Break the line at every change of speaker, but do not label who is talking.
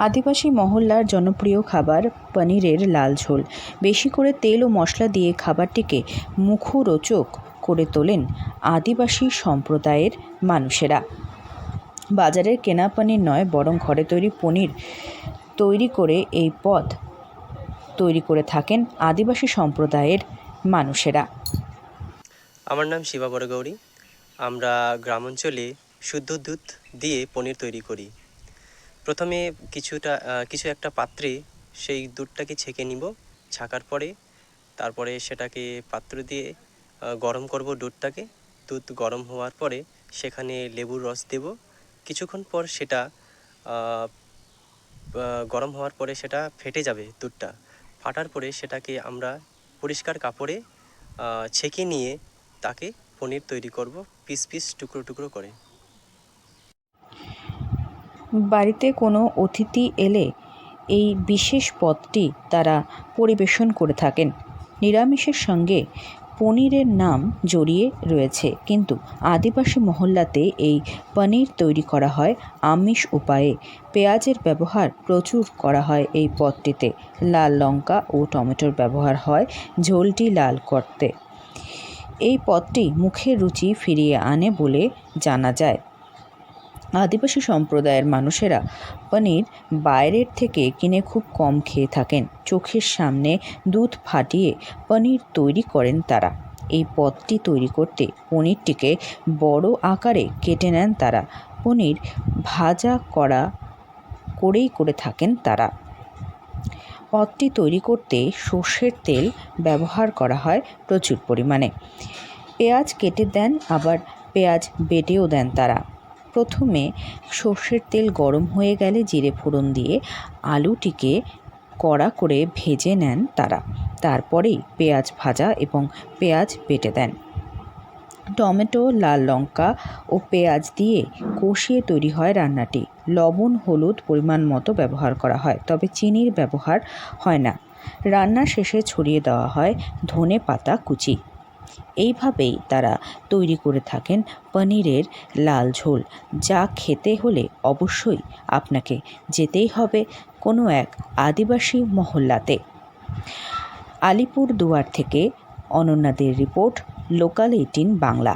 আদিবাসী মহল্লার জনপ্রিয় খাবার পনিরের লাল ঝোল। বেশি করে তেল ও মশলা দিয়ে খাবারটিকে মুখরোচক করে তোলেন আদিবাসী সম্প্রদায়ের মানুষেরা। বাজারের কেনা পনির নয়, বরং ঘরে তৈরি পনির তৈরি করে এই পদ তৈরি করে থাকেন আদিবাসী সম্প্রদায়ের মানুষেরা।
আমার নাম শিবা বড়গৌরী। আমরা গ্রামাঞ্চলে শুদ্ধ দুধ দিয়ে পনির তৈরি করি। প্রথমে কিছু একটা পাত্রে সেই দুধটাকে ছেঁকে নিব। ছাকার পরে তারপরে সেটাকে পাত্র দিয়ে গরম করব দুধটাকে। দুধ গরম হওয়ার পরে সেখানে লেবুর রস দেব। কিছুক্ষণ পর সেটা গরম হওয়ার পরে সেটা ফেটে যাবে। দুধটা ফাটার পরে সেটাকে আমরা পরিষ্কার কাপড়ে ছেঁকে নিয়ে তাকে পনির তৈরি করব, পিস পিস টুকরো টুকরো করে।
বাড়িতে কোনো অতিথি এলে এই বিশেষ পদটি তারা পরিবেশন করে থাকেন। নিরামিষের সঙ্গে পনিরের নাম জড়িয়ে রয়েছে, কিন্তু আদিবাসী মহল্লাতে এই পনির তৈরি করা হয় আমিষ উপায়ে। পেঁয়াজের ব্যবহার প্রচুর করা হয় এই পদটিতে। লাল লঙ্কা ও টমেটোর ব্যবহার হয় ঝোলটি লাল করতে। এই পদটি মুখের রুচি ফিরিয়ে আনে বলে জানা যায়। আদিবাসী সম্প্রদায়ের মানুষেরা পনির বাইরের থেকে কিনে খুব কম খেয়ে থাকেন। চোখের সামনে দুধ ফাটিয়ে পনির তৈরি করেন তারা। এই পদটি তৈরি করতে পনিরটিকে বড় আকারে কেটে নেন তারা। পনির ভাজা করে থাকেন তারা। পদটি তৈরি করতে সর্ষের তেল ব্যবহার করা হয় প্রচুর পরিমাণে। পেঁয়াজ কেটে দেন, আবার পেঁয়াজ বেটেও দেন তারা। প্রথমে সর্ষের তেল গরম হয়ে গেলে জিরে ফোড়ন দিয়ে আলুটিকে কড়া করে ভেজে নেন তারা। তারপরেই পেঁয়াজ ভাজা এবং পেঁয়াজ বেটে দেন। টমেটো, লাল লঙ্কা ও পেঁয়াজ দিয়ে কষিয়ে তৈরি হয় রান্নাটি। লবণ, হলুদ পরিমাণ মতো ব্যবহার করা হয়, তবে চিনির ব্যবহার হয় না। রান্না শেষে ছড়িয়ে দেওয়া হয় ধনে পাতা কুচি। এইভাবেই তারা তৈরি করে থাকেন পনিরের লাল ঝোল, যা খেতে হলে অবশ্যই আপনাকে যেতেই হবে কোনো এক আদিবাসী মহল্লাতে। আলিপুরদুয়ার থেকে অনন্যাদের রিপোর্ট, লোকাল 18 বাংলা।